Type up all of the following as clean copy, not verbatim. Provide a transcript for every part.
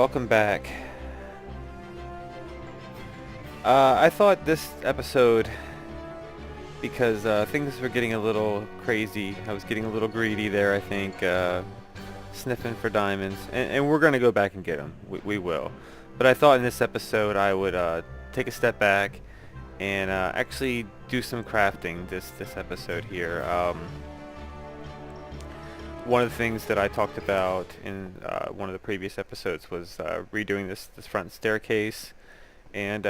welcome back. I thought this episode, because things were getting a little crazy, I was getting a little greedy there, I think, sniffing for diamonds, and we're going to go back and get them. We will. But I thought in this episode I would take a step back and actually do some crafting this episode here. One of the things that I talked about in one of the previous episodes was redoing this front staircase, and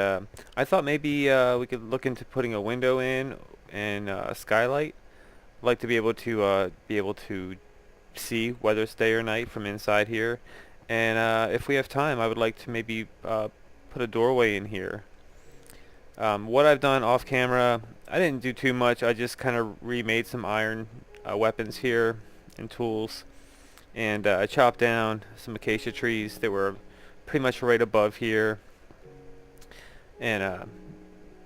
I thought maybe we could look into putting a window in and a skylight. I'd like to be able to see whether it's day or night from inside here, and if we have time, I would like to maybe put a doorway in here. What I've done off camera, I didn't do too much. I just kind of remade some iron weapons here and tools, and I chopped down some acacia trees that were pretty much right above here, and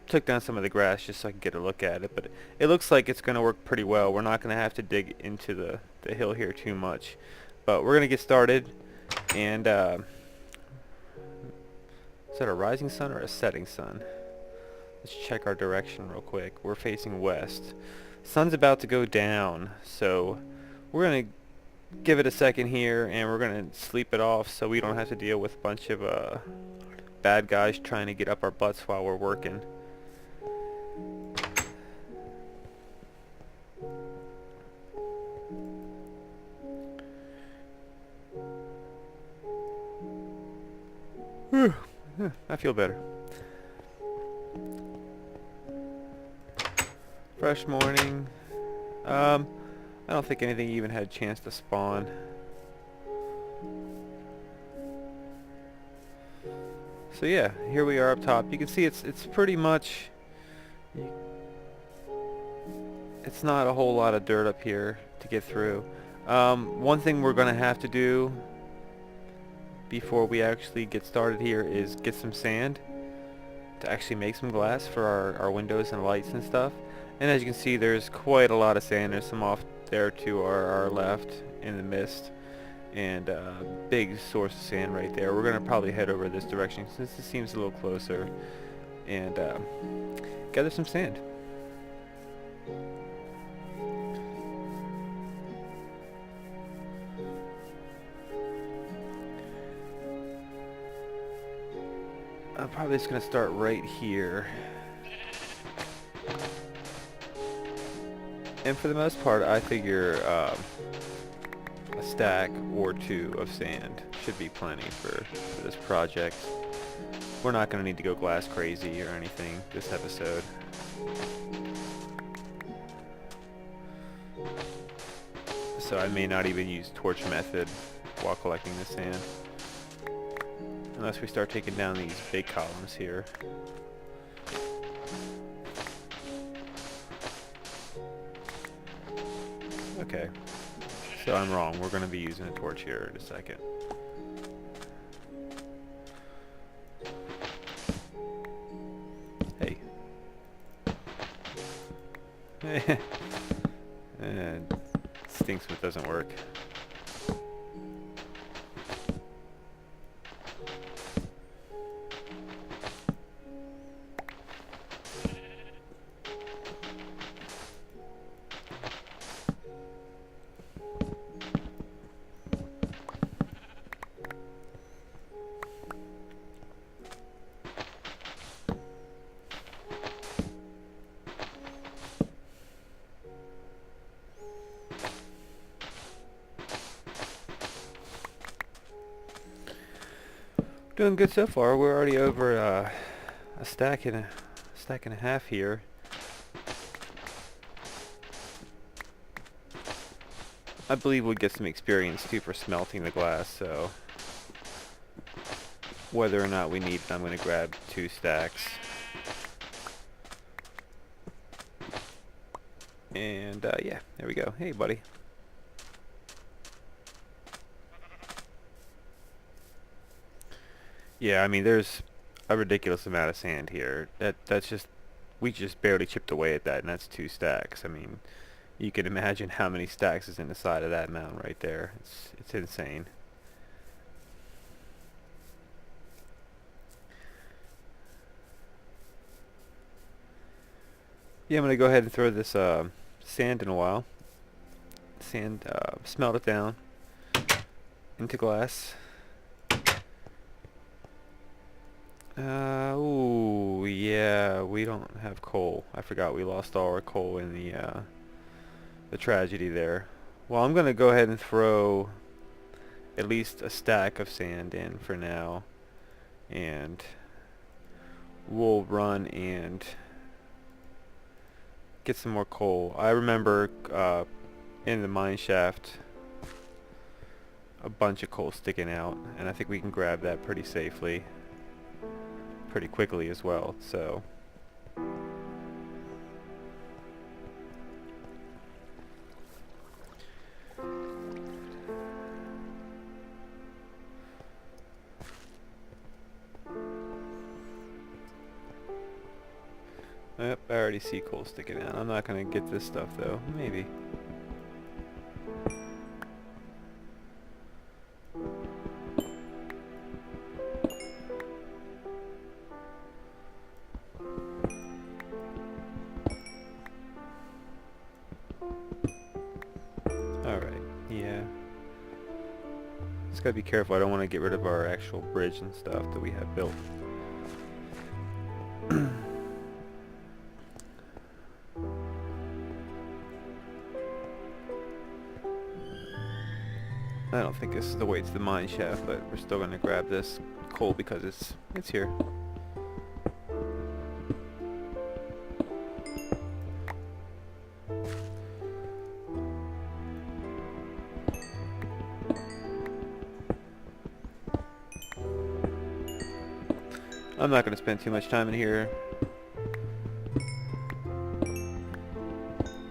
took down some of the grass just so I could get a look at it. But it looks like it's going to work pretty well. We're not going to have to dig into the hill here too much, but we're going to get started. And is that a rising sun or a setting sun? Let's check our direction real quick. We're facing west. Sun's about to go down, so we're going to give it a second here, and we're going to sleep it off so we don't have to deal with a bunch of bad guys trying to get up our butts while we're working. Whew. I feel better. Fresh morning. I don't think anything even had a chance to spawn. So yeah, here we are up top. You can see it's pretty much, it's not a whole lot of dirt up here to get through. One thing we're gonna have to do before we actually get started here is get some sand to actually make some glass for our windows and lights and stuff. And as you can see, there's quite a lot of sand. There's some off there to our left in the mist, and big source of sand right there. We're gonna probably head over this direction since it seems a little closer, and gather some sand. I'm probably just gonna start right here. And for the most part, I figure a stack or two of sand should be plenty for this project. We're not going to need to go glass crazy or anything this episode. So I may not even use torch method while collecting the sand, unless we start taking down these big columns here. Okay, so I'm wrong. We're going to be using a torch here in a second. Hey. And stinks when it doesn't work. Doing good so far. We're already over a stack and a half here. I believe we'll get some experience too for smelting the glass, so whether or not we need it, I'm going to grab 2 stacks. And yeah, there we go. Hey buddy. Yeah, I mean, there's a ridiculous amount of sand here. That's just, we just barely chipped away at that, and that's 2 stacks. I mean, you can imagine how many stacks is in the side of that mountain right there. It's insane. Yeah, I'm gonna go ahead and throw this sand in a while. Sand, smelt it down into glass. Ooh, yeah, we don't have coal. I forgot we lost all our coal in the tragedy there. Well, I'm gonna go ahead and throw at least a stack of sand in for now, and we'll run and get some more coal. I remember in the mine shaft a bunch of coal sticking out, and I think we can grab that pretty safely, pretty quickly as well. So yep, I already see coal sticking out. I'm not gonna get this stuff though. Maybe. Alright, yeah. Just gotta be careful. I don't want to get rid of our actual bridge and stuff that we have built. I don't think this is the way to the mine shaft, but we're still gonna grab this coal because it's here. I'm not gonna spend too much time in here.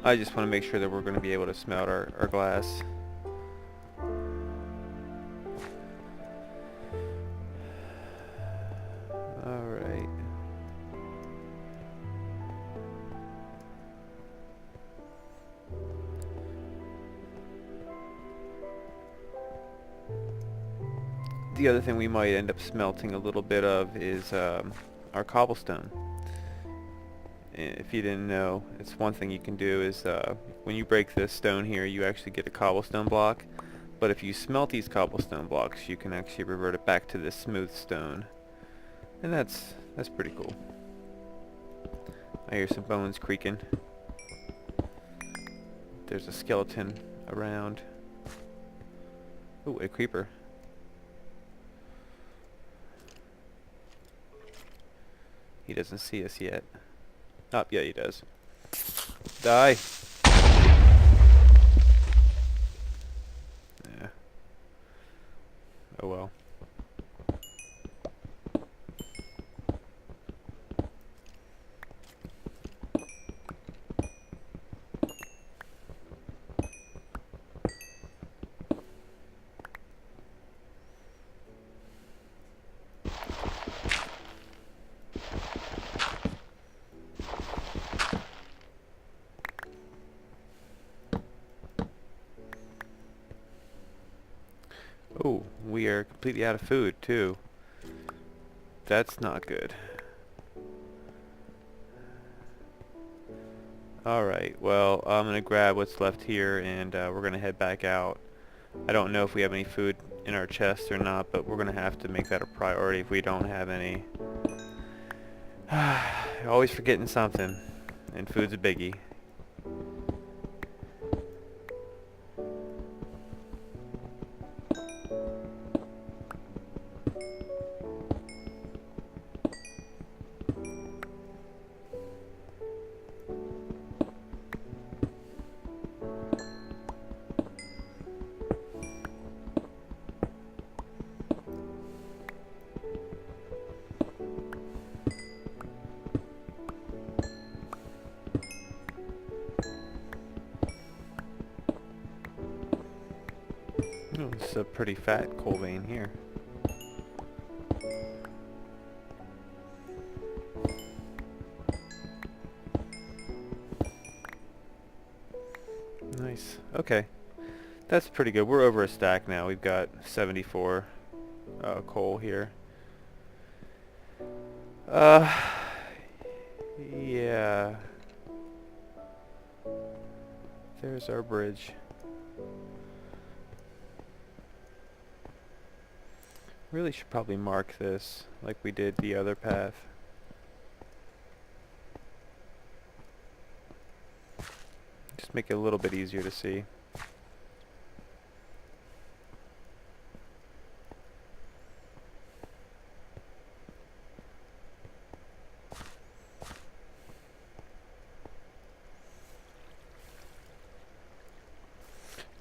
I just want to make sure that we're gonna be able to smelt our glass. Alright. The other thing we might end up smelting a little bit of is our cobblestone. If you didn't know, it's one thing you can do is when you break this stone here, you actually get a cobblestone block. But if you smelt these cobblestone blocks, you can actually revert it back to this smooth stone. And that's pretty cool. I hear some bones creaking. There's a skeleton around. Ooh, a creeper. He doesn't see us yet. Oh, yeah, he does. Die! Yeah. Oh well. Oh, we are completely out of food, too. That's not good. Alright, well, I'm gonna grab what's left here, and we're gonna head back out. I don't know if we have any food in our chest or not, but we're gonna have to make that a priority if we don't have any. Always forgetting something, and food's a biggie. Oh, this is a pretty fat coal vein here. Nice. Okay. That's pretty good. We're over a stack now. We've got 74 coal here. Yeah. There's our bridge. Really should probably mark this like we did the other path. Just make it a little bit easier to see.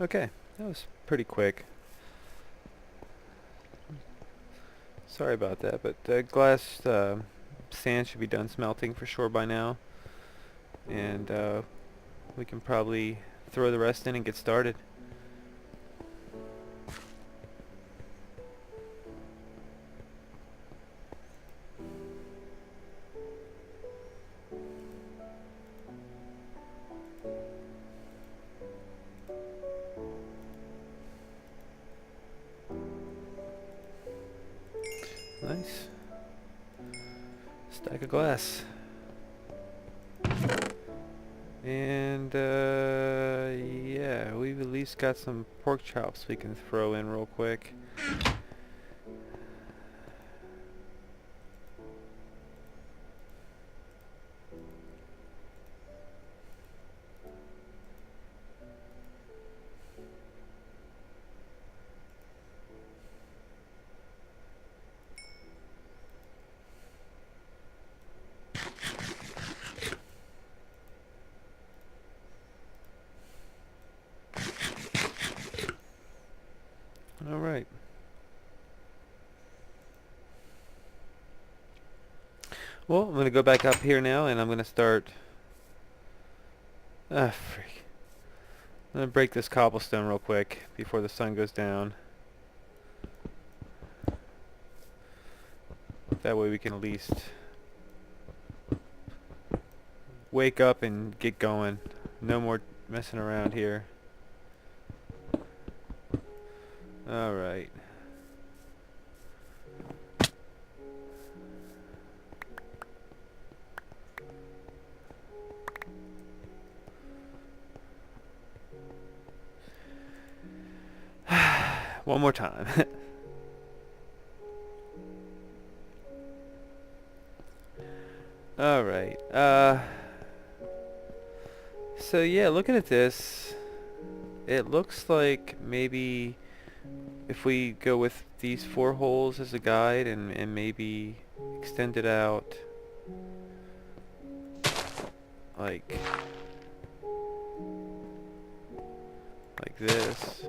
Okay, that was pretty quick. Sorry about that, but the glass sand should be done smelting for sure by now. And we can probably throw the rest in and get started. Nice. Stack of glass. And yeah, we've at least got some pork chops we can throw in real quick. All right. Well, I'm going to go back up here now, and I'm going to start... Ah, freak. I'm going to break this cobblestone real quick before the sun goes down. That way we can at least wake up and get going. No more messing around here. All right. One more time. All right. So yeah, looking at this, it looks like maybe if we go with these 4 holes as a guide and maybe extend it out like this.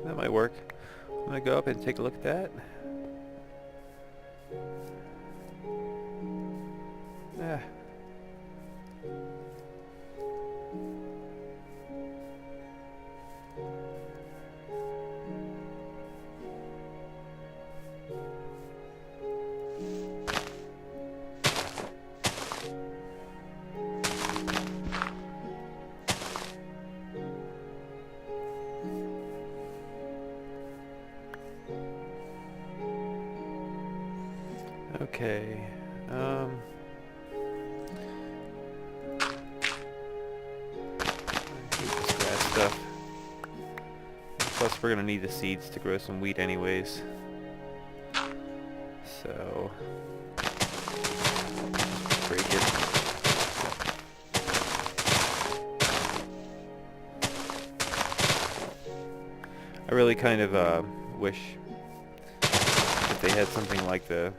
That might work. I'm gonna go up and take a look at that. Ah. Okay. This grass stuff. Plus, we're gonna need the seeds to grow some wheat, anyways. So, break it. I really kind of wish that they had something like the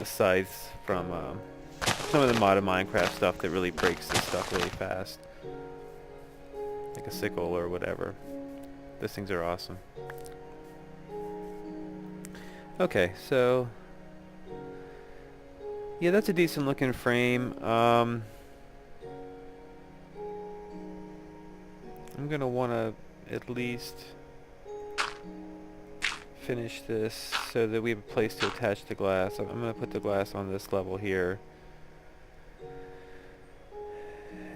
scythes from some of the modded Minecraft stuff that really breaks this stuff really fast, like a sickle or whatever. Those things are awesome. Okay, so yeah, that's a decent looking frame. I'm gonna want to at least finish this so that we have a place to attach the glass. I'm going to put the glass on this level here,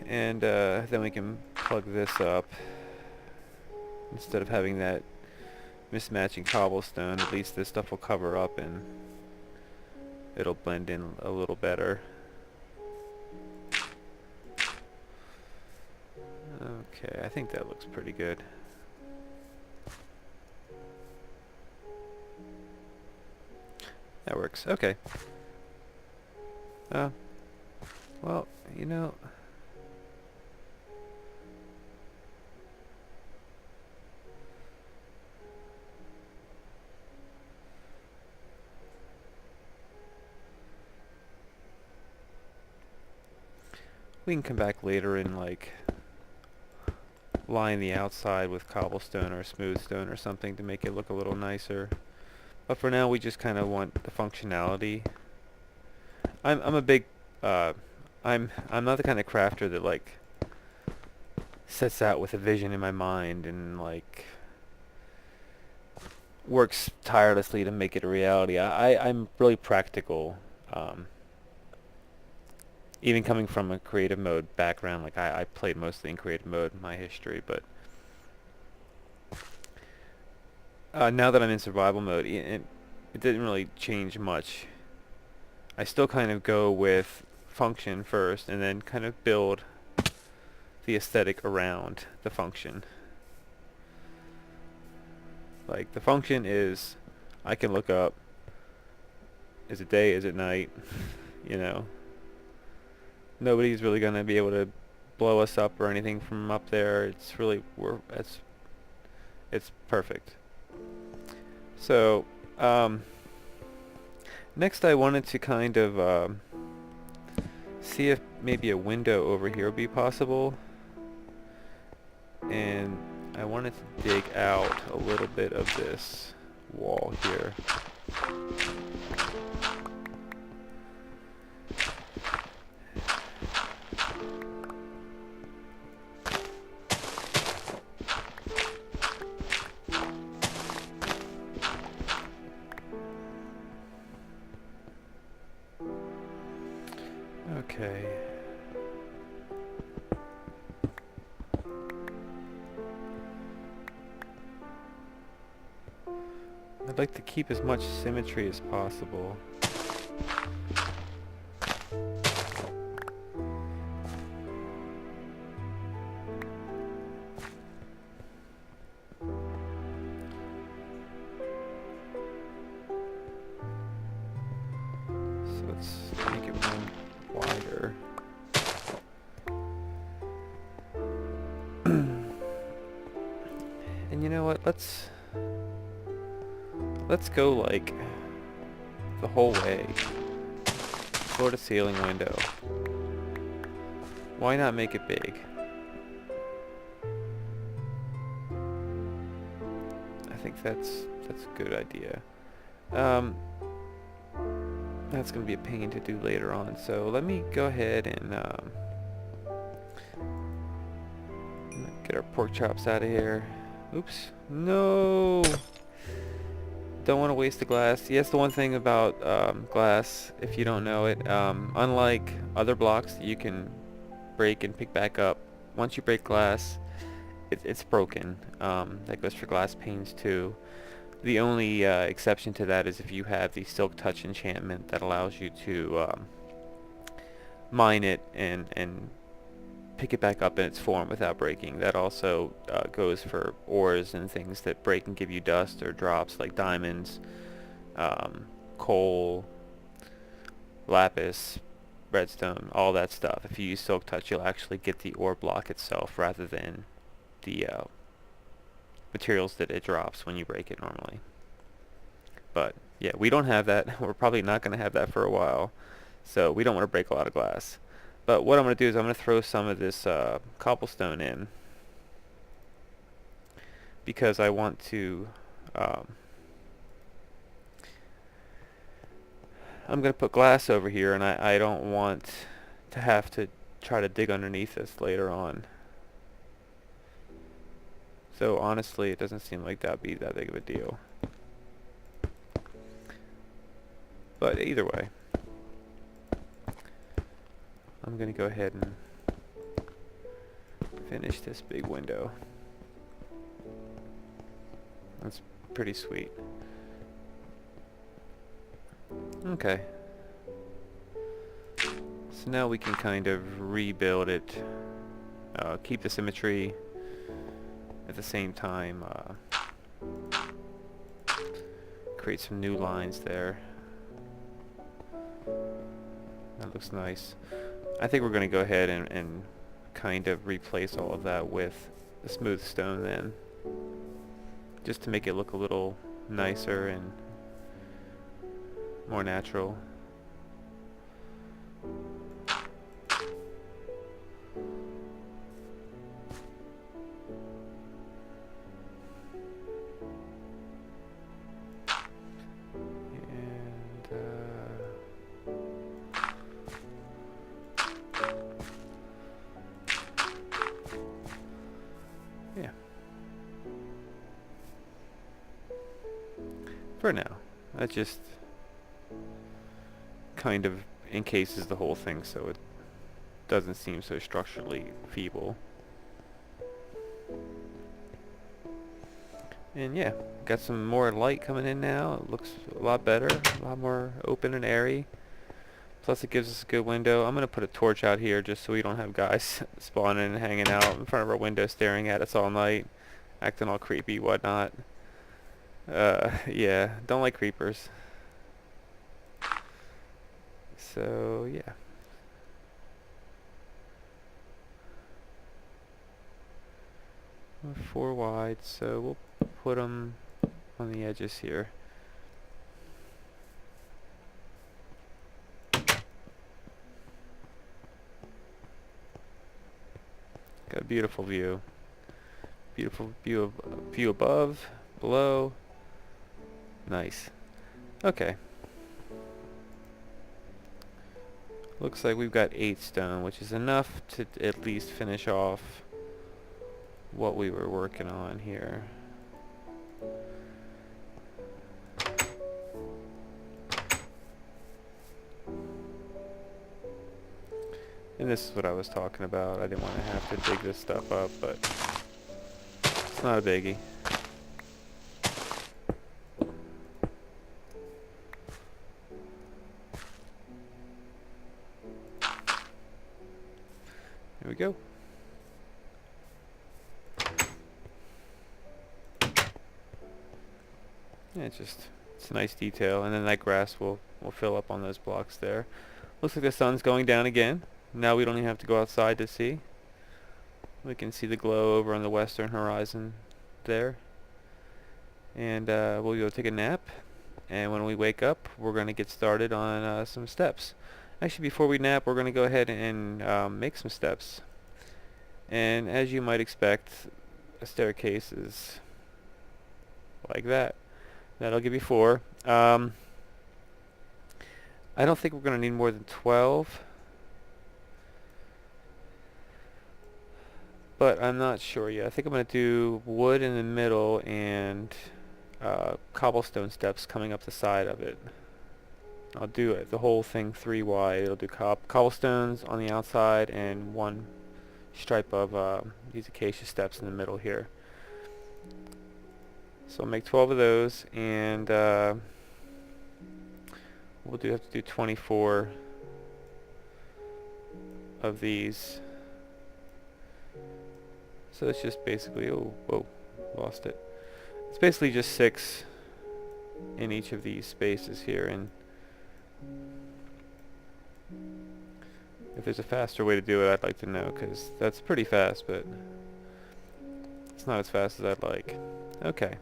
and then we can plug this up instead of having that mismatching cobblestone. At least this stuff will cover up and it'll blend in a little better. Okay, I think that looks pretty good. That works. Okay. Well, you know, we can come back later and like line the outside with cobblestone or smooth stone or something to make it look a little nicer. But for now, we just kind of want the functionality. I'm a big I'm not the kind of crafter that like sets out with a vision in my mind and like works tirelessly to make it a reality. I'm really practical. Even coming from a creative mode background, like I played mostly in creative mode in my history, but now that I'm in survival mode, it didn't really change much. I still kind of go with function first and then kind of build the aesthetic around the function. Like the function is, I can look up, is it day, is it night, you know. Nobody's really gonna be able to blow us up or anything from up there. It's really, it's perfect. So, next I wanted to kind of see if maybe a window over here would be possible. And I wanted to dig out a little bit of this wall here. Okay. I'd like to keep as much symmetry as possible. So let's make it one wider. And you know what? Let's go like the whole way. Floor to ceiling window. Why not make it big? I think that's a good idea. That's gonna be a pain to do later on, so let me go ahead and get our pork chops out of here. Oops. No! Don't want to waste the glass. Yes, the one thing about glass, if you don't know it, unlike other blocks that you can break and pick back up, once you break glass, it's broken. That goes for glass panes too. The only exception to that is if you have the Silk Touch enchantment that allows you to mine it and pick it back up in its form without breaking. That also goes for ores and things that break and give you dust or drops, like diamonds, coal, lapis, redstone, all that stuff. If you use Silk Touch, you'll actually get the ore block itself rather than the materials that it drops when you break it normally. But yeah, we don't have that. We're probably not going to have that for a while, so we don't want to break a lot of glass. But what I'm going to do is I'm going to throw some of this cobblestone in, because I want to I'm going to put glass over here, and I don't want to have to try to dig underneath this later on. Though honestly, it doesn't seem like that'd be that big of a deal. But either way, I'm gonna go ahead and finish this big window. That's pretty sweet. Okay. So now we can kind of rebuild it, keep the symmetry, at the same time create some new lines there. That looks nice. I think we're going to go ahead and kind of replace all of that with the smooth stone then, just to make it look a little nicer and more natural. Yeah. For now. That just kind of encases the whole thing so it doesn't seem so structurally feeble. And yeah, got some more light coming in now. It looks a lot better, a lot more open and airy. Plus it gives us a good window. I'm going to put a torch out here just so we don't have guys spawning and hanging out in front of our window staring at us all night, acting all creepy, whatnot. Yeah, don't like creepers. So, yeah. We're 4 wide, so we'll put them on the edges here. Got a beautiful view. Beautiful view above, below. Nice. Okay. Looks like we've got 8 stone, which is enough to at least finish off what we were working on here. And this is what I was talking about. I didn't want to have to dig this stuff up, but it's not a biggie. Here we go. Yeah, it's a nice detail, and then that grass will fill up on those blocks there. Looks like the sun's going down again. Now we don't even have to go outside to see. We can see the glow over on the western horizon there. And we'll go take a nap, and when we wake up we're going to get started on some steps. Actually, before we nap, we're going to go ahead and make some steps. And as you might expect, a staircase is like that. That'll give you 4. I don't think we're going to need more than 12. But I'm not sure yet. I think I'm going to do wood in the middle and cobblestone steps coming up the side of it. I'll do it, the whole thing 3 wide. It'll do cobblestones on the outside and 1 stripe of these acacia steps in the middle here. So I'll make 12 of those, and we'll have to do 24 of these. So it's just basically, oh, whoa, lost it. It's basically just 6 in each of these spaces here, and if there's a faster way to do it, I'd like to know, because that's pretty fast, but it's not as fast as I'd like. Okay.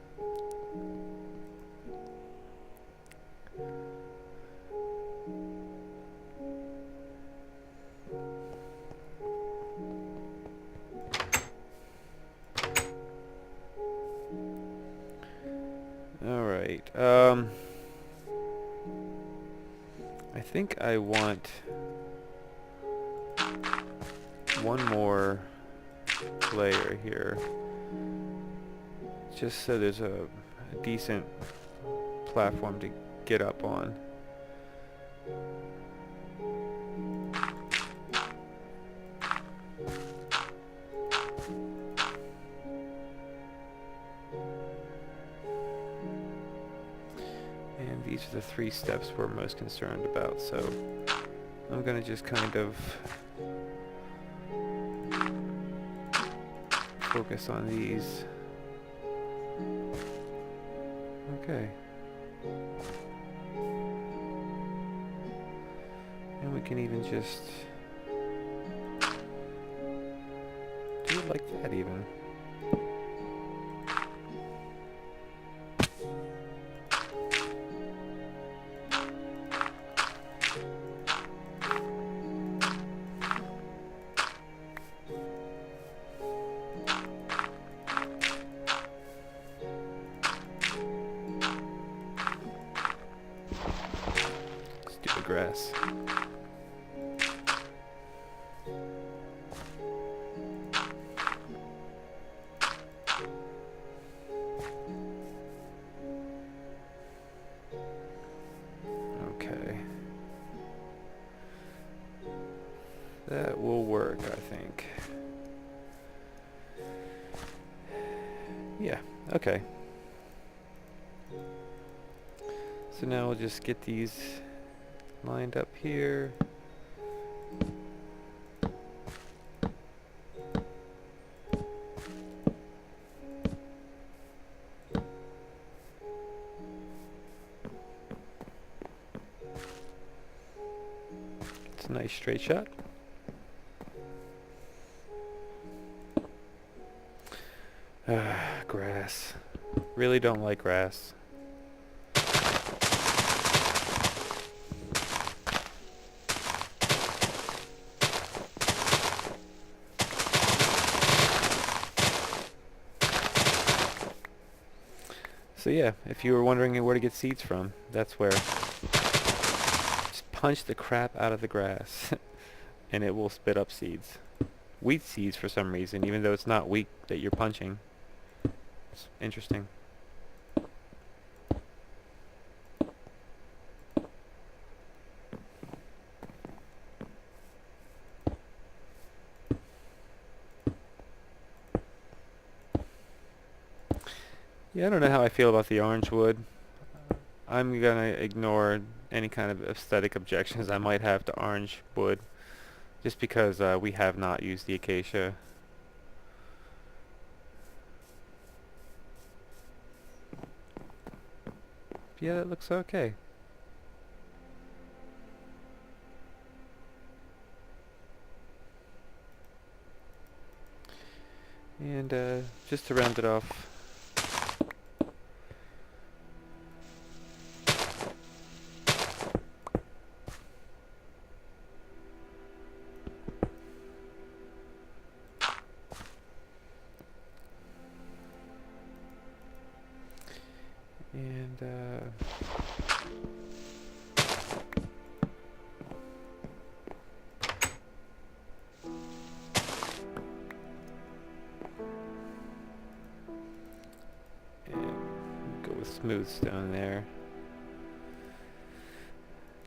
Alright, I think I want 1 more layer here. just so there's a decent platform to get up on. And these are the 3 steps we're most concerned about, so I'm gonna just kind of focus on these. Okay. And we can even just do it like that even. Let's do the grass. Okay. That will work, I think. Yeah, okay. So now we'll just get these lined up here. It's a nice straight shot. Grass. Really don't like grass. So yeah, if you were wondering where to get seeds from, that's where. Just punch the crap out of the grass and it will spit up seeds. Wheat seeds for some reason, even though it's not wheat that you're punching. It's interesting. Yeah, I don't know how I feel about the orange wood. I'm gonna ignore any kind of aesthetic objections I might have to orange wood, just because we have not used the acacia. Yeah, that looks okay. And just to round it off, and go with smooth stone there,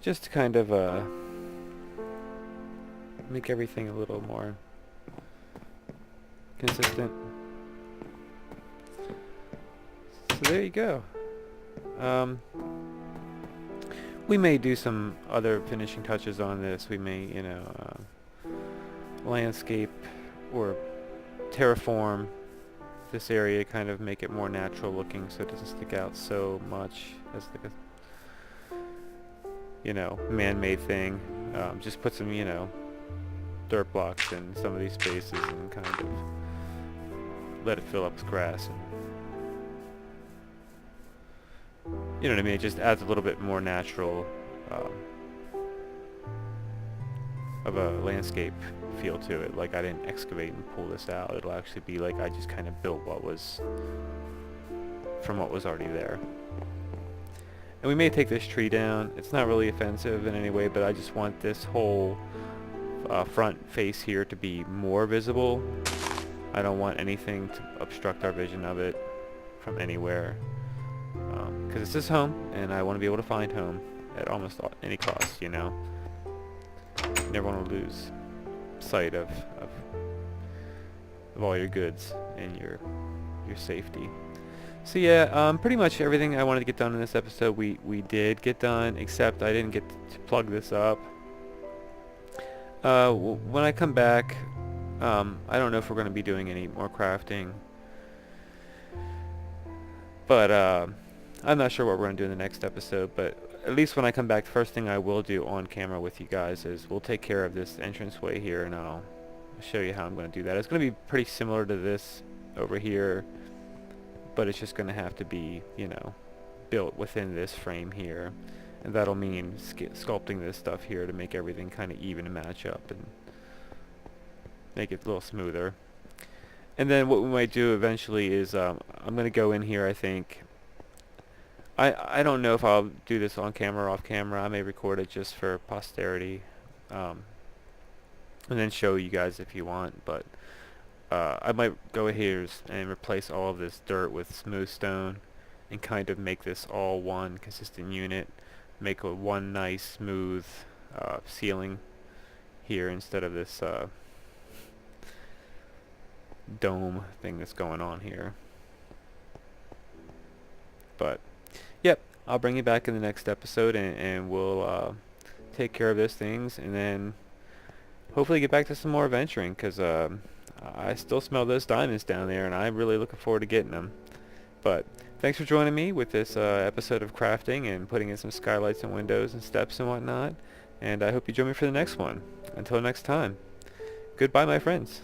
just to kind of make everything a little more consistent. So there you go. We may do some other finishing touches on this. We may, landscape or terraform this area, kind of make it more natural looking so it doesn't stick out so much as like a, man-made thing. Just put some, dirt blocks in some of these spaces and kind of let it fill up with grass. And, you know what I mean? It just adds a little bit more natural of a landscape feel to it. Like I didn't excavate and pull this out. It'll actually be like I just kind of built what was already there. And we may take this tree down. It's not really offensive in any way, but I just want this whole front face here to be more visible. I don't want anything to obstruct our vision of it from anywhere, because this is home, and I want to be able to find home at almost any cost, you know. Never want to lose sight of all your goods and your safety. So yeah, pretty much everything I wanted to get done in this episode we did get done, except I didn't get to plug this up. When I come back, I don't know if we're going to be doing any more crafting, but I'm not sure what we're going to do in the next episode. But at least when I come back, the first thing I will do on camera with you guys is we'll take care of this entranceway here, and I'll show you how I'm going to do that. It's going to be pretty similar to this over here, but it's just going to have to be, you know, built within this frame here, and that'll mean sculpting this stuff here to make everything kind of even and match up and make it a little smoother. And then what we might do eventually is I'm going to go in here, I think. I don't know if I'll do this on camera or off camera. I may record it just for posterity, and then show you guys if you want, but I might go here and replace all of this dirt with smooth stone and kind of make this all one consistent unit, make one nice smooth ceiling here instead of this dome thing that's going on here. But yep, I'll bring you back in the next episode, and we'll take care of those things, and then hopefully get back to some more adventuring, because I still smell those diamonds down there, and I'm really looking forward to getting them. But thanks for joining me with this episode of crafting and putting in some skylights and windows and steps and whatnot, and I hope you join me for the next one. Until next time, goodbye my friends.